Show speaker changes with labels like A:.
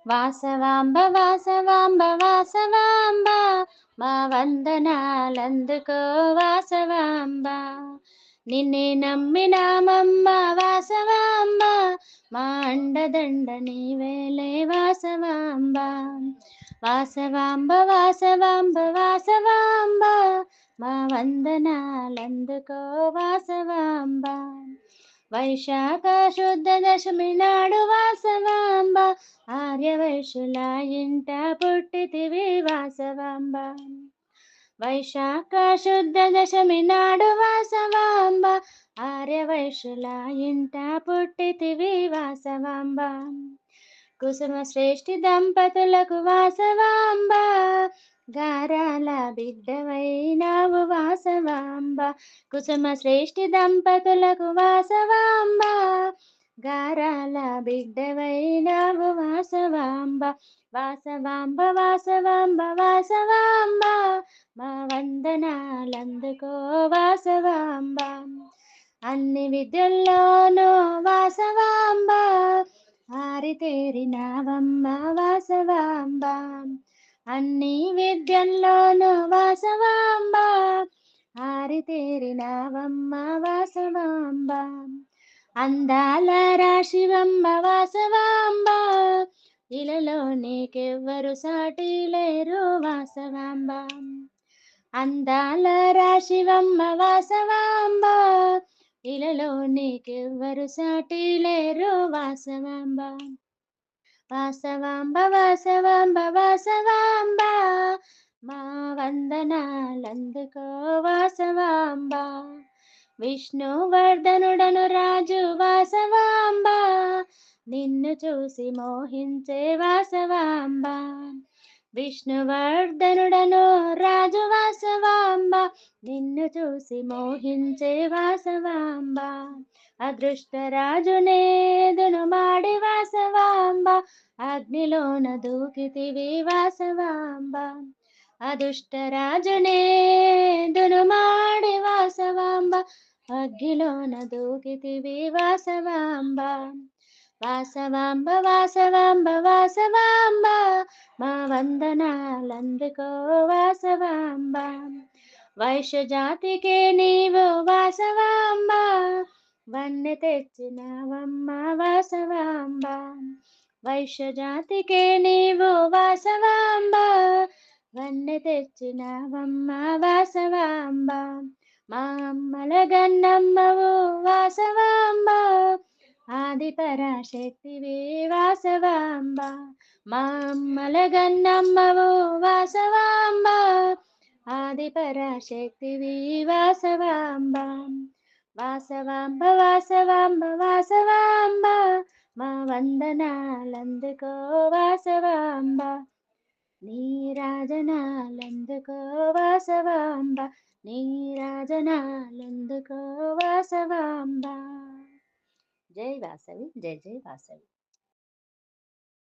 A: వాసవాంబ వాసవాంబ వాసవాంబ మా వందనాలందుకో వాసవాంబ. నిన్నే నమ్మినామమ్మ వాసవాంబ, మా అండదండ నీవేలే వాసవాంబ. వాసవాంబ వాసవాంబ వాసవాంబ మా వందనాలందుకో వాసవాంబ. వైశాఖ శుద్ధ దశమి నాడు వాసవాంబ, ఆర్యవైశ్యుల ఇంట పుట్టితివి వాసవాంబ. వైశాఖ శుద్ధ దశమి నాడు వాసవాంబ, ఆర్యవైశ్యుల ఇంట పుట్టితివి వాసవాంబ. కుసుమ శ్రేష్ఠి దంపతులకు వాసవాంబ, గారాల బిడ్డవైనావు వాసవాంబ. కుసుమ శ్రేష్ఠి దంపతులకు వాసవాంబ, గారాల బిడ్డవైనావు వాసవాంబ. వాసవాంబ వాసవాంబ వాసవాంబ మా వందనాలందుకో వాసవాంబ. అన్ని విద్యల్లోనూ వాసవాంబ, ఆరితేరినావమ్మ వాసవాంబ. అన్ని విద్యల్లోనూ వాసవాంబ, ఆరితేరినావమ్మ వాసవాంబ. అందాల రాశివమ్మ వాసవాంబ, ఇలలో నీకెవ్వరు సాటి లేరు వాసవాంబ. అందాల రాశివమ్మ వాసవాంబ, ఇలలో నీకెవ్వరు సాటి లేరు వాసవాంబ. వాసవాంబ వాసవాంబ వాసవాంబ మా వందనాలందుకో వాసవాంబ. విష్ణువర్ధనుడను రాజు వాసవాంబ, నిన్ను చూసి మోహించే వాసవాంబ. విష్ణువర్ధనుడను రాజు వాసవాంబ, నిన్ను చూసి మోహించే వాసవాంబ. అదృష్టరాజునేదును మాడి వాసవాంబ, అగ్నిలోన దూకితివి వాసవాంబ. అదుష్టరాజునేదును మాడి వాసవాంబ, అగ్నిలోన దూకితివి వాసవాంబ. వాసవాంబ వాసవాంబ వాసవాంబ మా వందనాలందుకో వాసవాంబ. వైశ్య జాతికే నీవు వాసవాంబ, వన్నె తెచ్చినవమ్మ వాసవాంబ. వైశ్య జాతికే నీవు వాసవాంబ, వన్నె తెచ్చినవమ్మ వాసవాంబ. మా అమ్మల గన్నమ్మవు వాసవాంబ, ఆది పరాశక్తివి వాసవాంబ. మా అమ్మల గన్నమ్మవు వాసవాంబ, ఆది పరాశక్తివి వాసవాంబ. వాసవాంబ వాసవాంబ వాసవాంబ మా వందనాలందుకో వాసవాంబ. నీరాజనాలందుకో వాసవాంబ, నీరాజనాలందుకో వాసవాంబ. జై వాసవి, జై జై వాసవి.